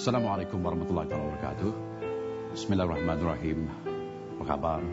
Assalamualaikum warahmatullahi wabarakatuh. Bismillahirrahmanirrahim. Apa kabar?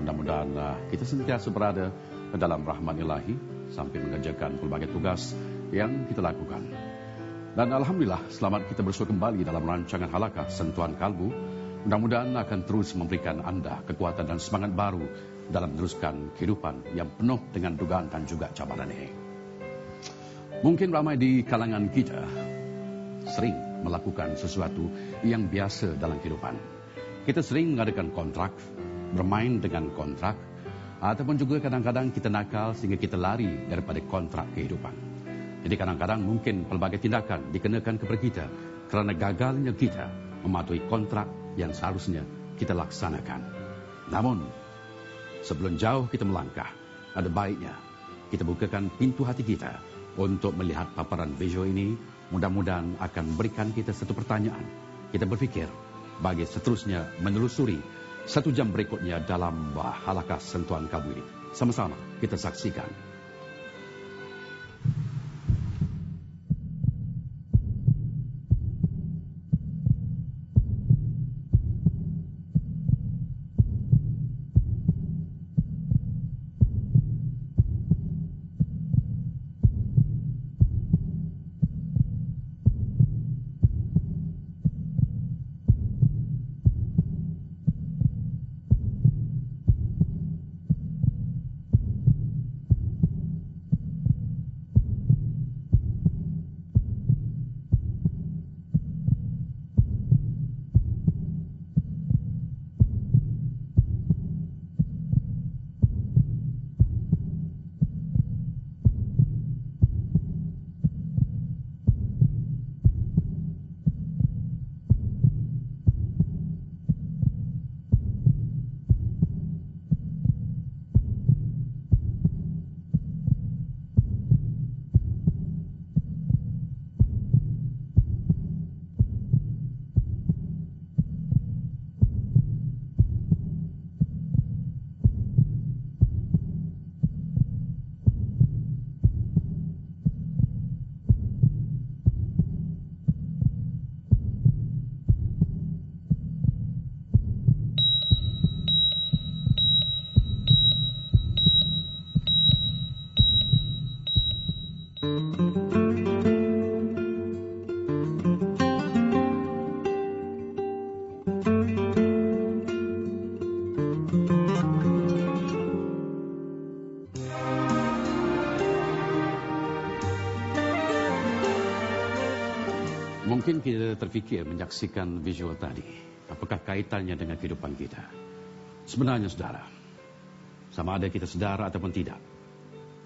Mudah-mudahan kita sentiasa berada dalam rahmat ilahi sambil mengerjakan pelbagai tugas yang kita lakukan. Dan Alhamdulillah, selamat kita bersua kembali dalam rancangan Halakah Sentuhan Kalbu. Mudah-mudahan akan terus memberikan anda kekuatan dan semangat baru dalam meneruskan kehidupan yang penuh dengan dugaan dan juga cabaran ini. Mungkin ramai di kalangan kita sering melakukan sesuatu yang biasa dalam kehidupan. Kita sering mengadakan kontrak, bermain dengan kontrak, ataupun juga kadang-kadang kita nakal sehingga kita lari daripada kontrak kehidupan. Jadi kadang-kadang mungkin pelbagai tindakan dikenakan kepada kita kerana gagalnya kita mematuhi kontrak yang seharusnya kita laksanakan. Namun, sebelum jauh kita melangkah, ada baiknya kita bukakan pintu hati kita untuk melihat paparan visual ini. Mudah-mudahan akan memberikan kita satu pertanyaan. Kita berfikir bagi seterusnya menelusuri 1 jam berikutnya dalam Halakah Sentuhan Kalbu ini. Sama-sama kita saksikan. Mungkin kita terfikir menyaksikan visual tadi, apakah kaitannya dengan kehidupan kita? Sebenarnya saudara, sama ada kita sedara ataupun tidak,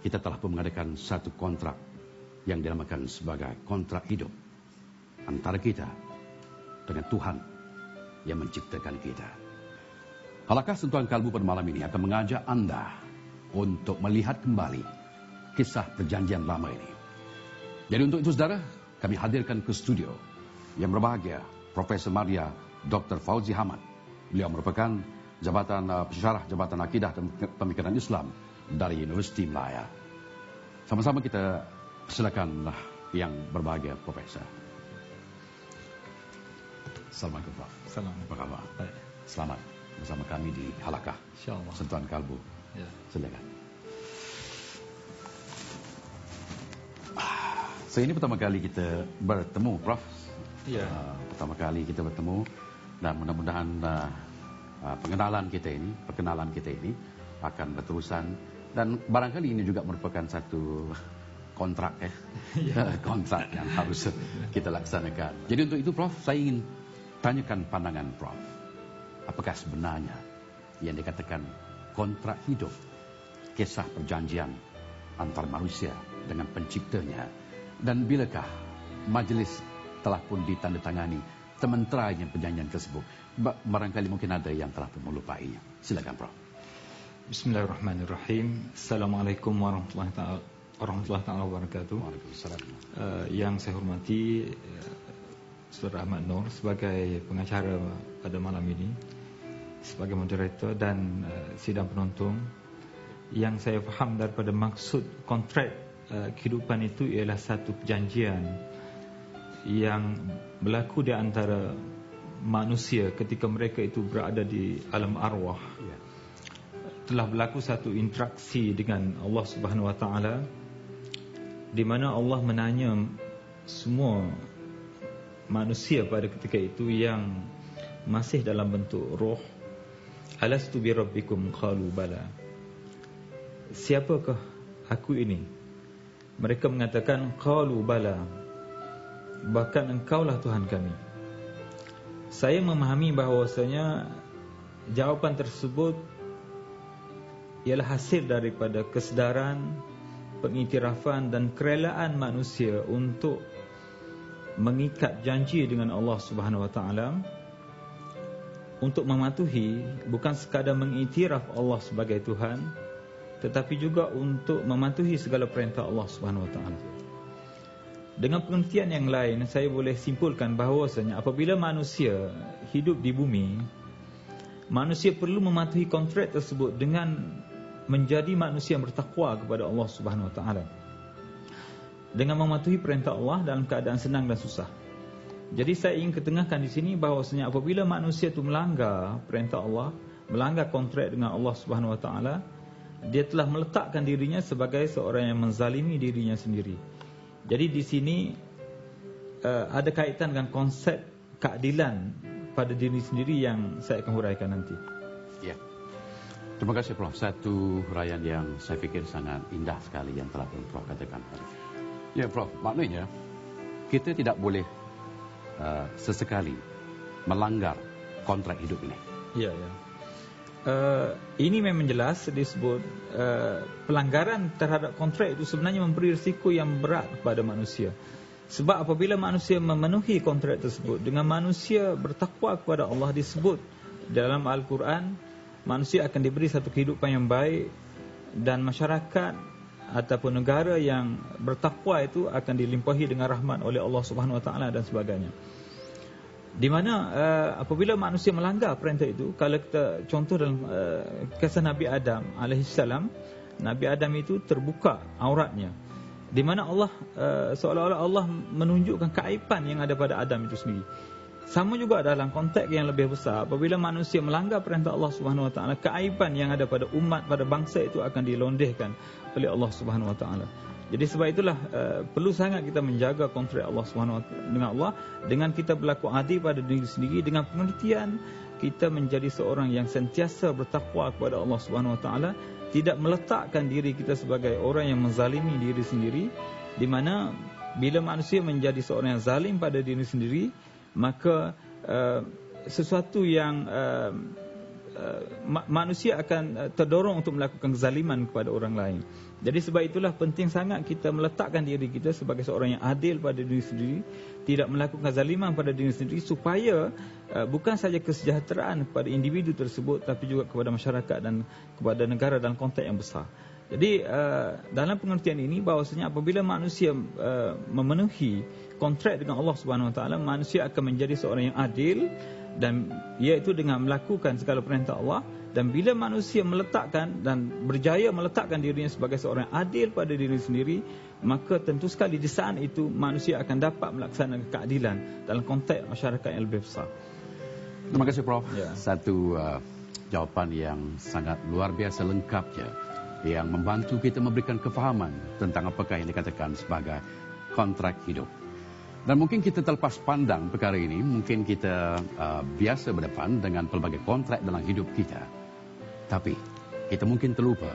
kita telah pun mengadakan satu kontrak yang dinamakan sebagai kontrak hidup antara kita dengan Tuhan yang menciptakan kita. Halakah Sentuhan Kalbu pada malam ini akan mengajak anda untuk melihat kembali kisah perjanjian lama ini. Jadi untuk itu saudara, kami hadirkan ke studio yang berbahagia Profesor Maria Dr. Fauzi Hamad. Beliau merupakan pensyarah Jabatan Akidah dan Pemikiran Islam dari Universiti Melaya. Sama-sama kita silakanlah yang berbahagia Profesor. Assalamualaikum Prof. Assalamualaikum. Apa kabar? Baik. Selamat bersama kami di Halakah InsyaAllah. Sentuhan Kalbu. Ya. Silakan. So ini pertama kali kita bertemu, Prof. Ya. Pertama kali kita bertemu dan mudah-mudahan perkenalan kita ini akan berterusan dan barangkali ini juga merupakan satu kontrak kontrak yang harus kita laksanakan. Jadi untuk itu, Prof, saya ingin tanyakan pandangan Prof. Apakah sebenarnya yang dikatakan kontrak hidup, kisah perjanjian antara manusia dengan penciptanya? Dan bilakah majlis telah pun ditandatangani sementeranya perjanjian tersebut? Barangkali mungkin ada yang telah pun melupainya. Silakan, Prof. Bismillahirrahmanirrahim. Assalamualaikum warahmatullahi wabarakatuh. Waalaikumsalam. Yang saya hormati Saudara Ahmad Nur sebagai pengacara pada malam ini, sebagai moderator dan sidang penonton. Yang saya faham daripada maksud kontrak kehidupan itu ialah satu perjanjian yang berlaku di antara manusia ketika mereka itu berada di alam arwah. Telah berlaku satu interaksi dengan Allah Subhanahu Wa Taala, di mana Allah menanya semua manusia pada ketika itu yang masih dalam bentuk roh, alastu bi rabbikum qalu bala, siapakah aku ini? Mereka mengatakan qalu bala, bahkan engkaulah Tuhan kami. Saya memahami bahawasanya jawapan tersebut ialah hasil daripada kesedaran, pengiktirafan dan kerelaan manusia untuk mengikat janji dengan Allah Subhanahu Wa Taala, untuk mematuhi, bukan sekadar mengiktiraf Allah sebagai Tuhan, tetapi juga untuk mematuhi segala perintah Allah Subhanahu Wa Taala. Dengan pengertian yang lain, saya boleh simpulkan bahawasanya apabila manusia hidup di bumi, manusia perlu mematuhi kontrak tersebut dengan menjadi manusia yang bertakwa kepada Allah Subhanahu Wa Taala, dengan mematuhi perintah Allah dalam keadaan senang dan susah. Jadi saya ingin ketengahkan di sini bahawasanya apabila manusia itu melanggar perintah Allah, melanggar kontrak dengan Allah Subhanahu Wa Taala, dia telah meletakkan dirinya sebagai seorang yang menzalimi dirinya sendiri. Jadi di sini ada kaitan dengan konsep keadilan pada diri sendiri yang saya akan huraikan nanti. Ya. Terima kasih Prof. Satu huraian yang saya fikir sangat indah sekali yang telah Prof katakan. Ya Prof, maknanya kita tidak boleh sesekali melanggar kontrak hidup ini. Ya, ya. Ini memang jelas disebut pelanggaran terhadap kontrak itu sebenarnya memberi risiko yang berat kepada manusia. Sebab apabila manusia memenuhi kontrak tersebut dengan manusia bertakwa kepada Allah, disebut dalam Al-Quran, manusia akan diberi satu kehidupan yang baik, dan masyarakat ataupun negara yang bertakwa itu akan dilimpahi dengan rahmat oleh Allah Subhanahu Wa Taala dan sebagainya. Di mana apabila manusia melanggar perintah itu, kalau kita contoh dalam kisah Nabi Adam alaihissalam, Nabi Adam itu terbuka auratnya, di mana Allah seolah-olah Allah menunjukkan keaiban yang ada pada Adam itu sendiri. Sama juga dalam konteks yang lebih besar, apabila manusia melanggar perintah Allah Subhanahu Wa Taala, keaiban yang ada pada umat, pada bangsa itu akan dilondehkan oleh Allah Subhanahu Wa Taala. Jadi sebab itulah perlu sangat kita menjaga kontrak Allah Subhanahu Wa Taala dengan Allah, dengan kita berlaku adil pada diri sendiri, dengan pengertian kita menjadi seorang yang sentiasa bertakwa kepada Allah Subhanahu Wa Taala, tidak meletakkan diri kita sebagai orang yang menzalimi diri sendiri, di mana bila manusia menjadi seorang yang zalim pada diri sendiri, maka sesuatu yang manusia akan terdorong untuk melakukan kezaliman kepada orang lain. Jadi sebab itulah penting sangat kita meletakkan diri kita sebagai seorang yang adil pada diri sendiri, tidak melakukan kezaliman pada diri sendiri, supaya bukan saja kesejahteraan kepada individu tersebut, tapi juga kepada masyarakat dan kepada negara dalam konteks yang besar. Jadi dalam pengertian ini bahawasanya apabila manusia memenuhi kontrak dengan Allah Subhanahu Wa Taala, manusia akan menjadi seorang yang adil, dan iaitu dengan melakukan segala perintah Allah. Dan bila manusia meletakkan dan berjaya meletakkan dirinya sebagai seorang yang adil pada diri sendiri, maka tentu sekali di saat itu manusia akan dapat melaksanakan keadilan dalam konteks masyarakat yang lebih besar. Terima kasih Prof. Ya. Satu jawapan yang sangat luar biasa lengkapnya, yang membantu kita memberikan kefahaman tentang apakah yang dikatakan sebagai kontrak hidup. Dan mungkin kita terlepas pandang perkara ini, mungkin kita biasa berdepan dengan pelbagai kontrak dalam hidup kita. Tapi kita mungkin terlupa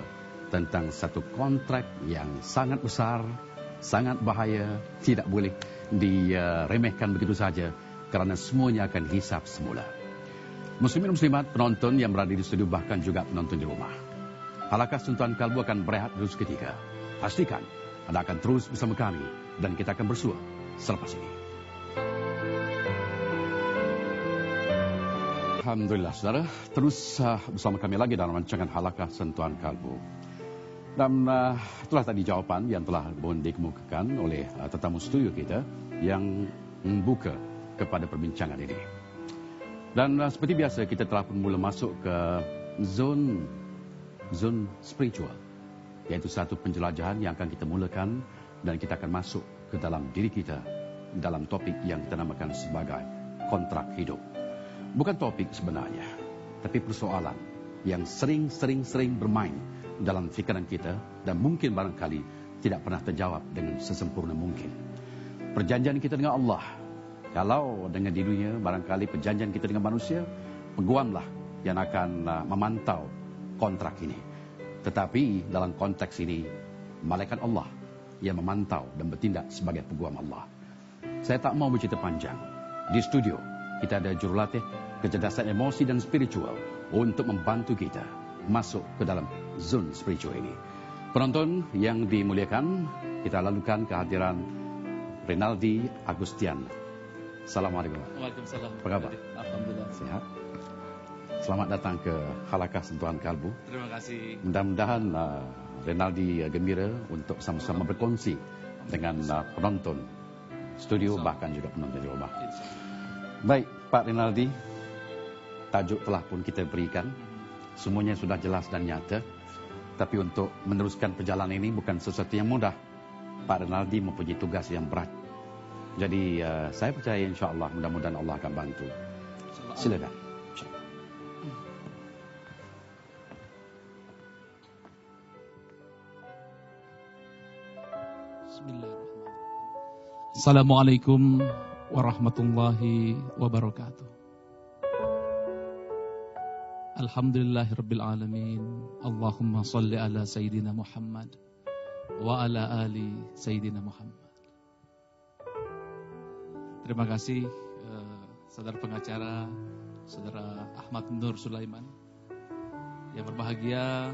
tentang satu kontrak yang sangat besar, sangat bahaya, tidak boleh diremehkan begitu saja, kerana semuanya akan hisab semula. Muslimin muslimat, penonton yang berada di studio, bahkan juga penonton di rumah, Halaqah Sentuhan Kalbu akan berehat dulu seketika. Pastikan Anda akan terus bersama kami, dan kita akan bersua selepas ini. Alhamdulillah, saudara, terus bersama kami lagi dalam rancangan Halaqah Sentuhan Kalbu. Dan itulah tadi jawapan yang telah pun dikemukakan oleh tetamu studio kita yang membuka kepada perbincangan ini. Dan seperti biasa, kita telah pun mula masuk ke zon spiritual, iaitu satu penjelajahan yang akan kita mulakan, dan kita akan masuk ke dalam diri kita dalam topik yang kita namakan sebagai kontrak hidup. Bukan topik sebenarnya, tapi persoalan yang sering bermain dalam fikiran kita dan mungkin barangkali tidak pernah terjawab dengan sesempurna mungkin. Perjanjian kita dengan Allah, kalau dengan di dunia barangkali perjanjian kita dengan manusia, peguamlah yang akan memantau kontrak ini. Tetapi dalam konteks ini, malaikat Allah yang memantau dan bertindak sebagai peguam Allah. Saya tak mau bercerita panjang. Di studio, kita ada jurulatih kecerdasan emosi dan spiritual untuk membantu kita masuk ke dalam zone spiritual ini. Penonton yang dimuliakan, kita lalukan kehadiran Rinaldi Agustian. Assalamualaikum. Waalaikumsalam. Apa kabar? Alhamdulillah. Sehat. Selamat datang ke Halakah Sentuhan Kalbu. Terima kasih. Mudah-mudahan Rinaldi gembira untuk sama-sama berkongsi dengan penonton studio, bahkan juga penonton di rumah. Baik, Pak Rinaldi, tajuk telah pun kita berikan. Semuanya sudah jelas dan nyata. Tapi untuk meneruskan perjalanan ini bukan sesuatu yang mudah. Pak Rinaldi mempunyai tugas yang berat. Jadi saya percaya insya-Allah mudah-mudahan Allah akan bantu. Silakan. Bismillahirrahmanirrahim. Assalamualaikum warahmatullahi wabarakatuh. Alhamdulillahirabbil alamin. Allahumma shalli ala sayyidina Muhammad wa ala ali sayyidina Muhammad. Terima kasih saudara pengacara, saudara Ahmad Nur Sulaiman. Yang berbahagia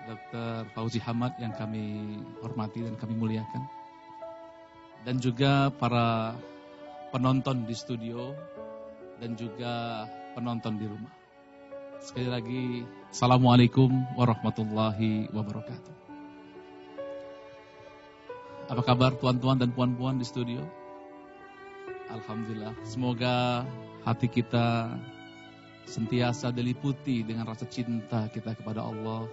Dr. Fauzi Hamad yang kami hormati dan kami muliakan. Dan juga para penonton di studio dan juga penonton di rumah. Sekali lagi, Assalamualaikum warahmatullahi wabarakatuh. Apa kabar tuan-tuan dan puan-puan di studio? Alhamdulillah, semoga hati kita sentiasa diliputi dengan rasa cinta kita kepada Allah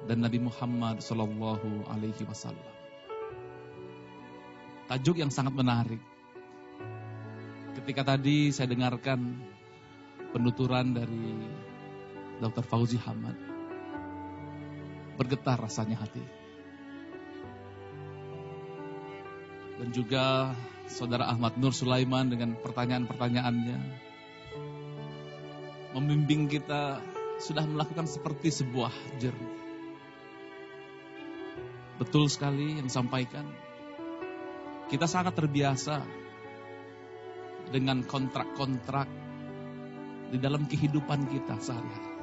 dan Nabi Muhammad sallallahu alaihi wasallam. Tajuk yang sangat menarik. Ketika tadi saya dengarkan penuturan dari Dr. Fauzi Hamad, bergetar rasanya hati. Dan juga saudara Ahmad Nur Sulaiman dengan pertanyaan-pertanyaannya membimbing kita sudah melakukan seperti sebuah journey. Betul sekali yang disampaikan. Kita sangat terbiasa dengan kontrak-kontrak di dalam kehidupan kita sehari-hari.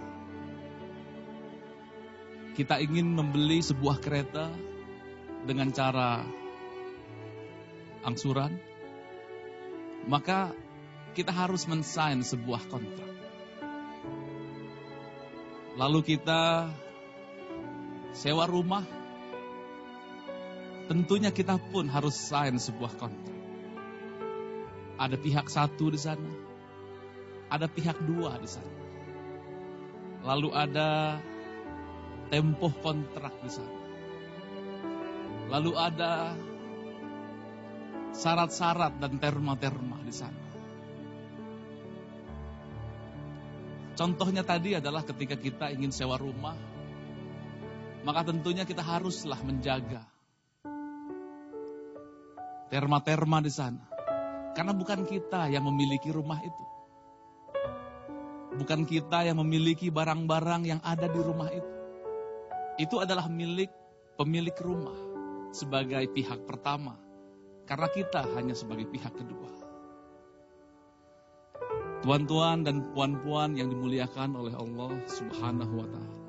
Kita ingin membeli sebuah kereta dengan cara angsuran, maka kita harus men-sign sebuah kontrak. Lalu kita sewa rumah, tentunya kita pun harus sign sebuah kontrak. Ada pihak satu di sana, ada pihak dua di sana. Lalu ada tempoh kontrak di sana. Lalu ada syarat-syarat dan terma-terma di sana. Contohnya tadi adalah ketika kita ingin sewa rumah, maka tentunya kita haruslah menjaga terma-terma di sana. Karena bukan kita yang memiliki rumah itu. Bukan kita yang memiliki barang-barang yang ada di rumah itu. Itu adalah milik pemilik rumah sebagai pihak pertama. Karena kita hanya sebagai pihak kedua. Tuan-tuan dan puan-puan yang dimuliakan oleh Allah Subhanahu wa ta'ala.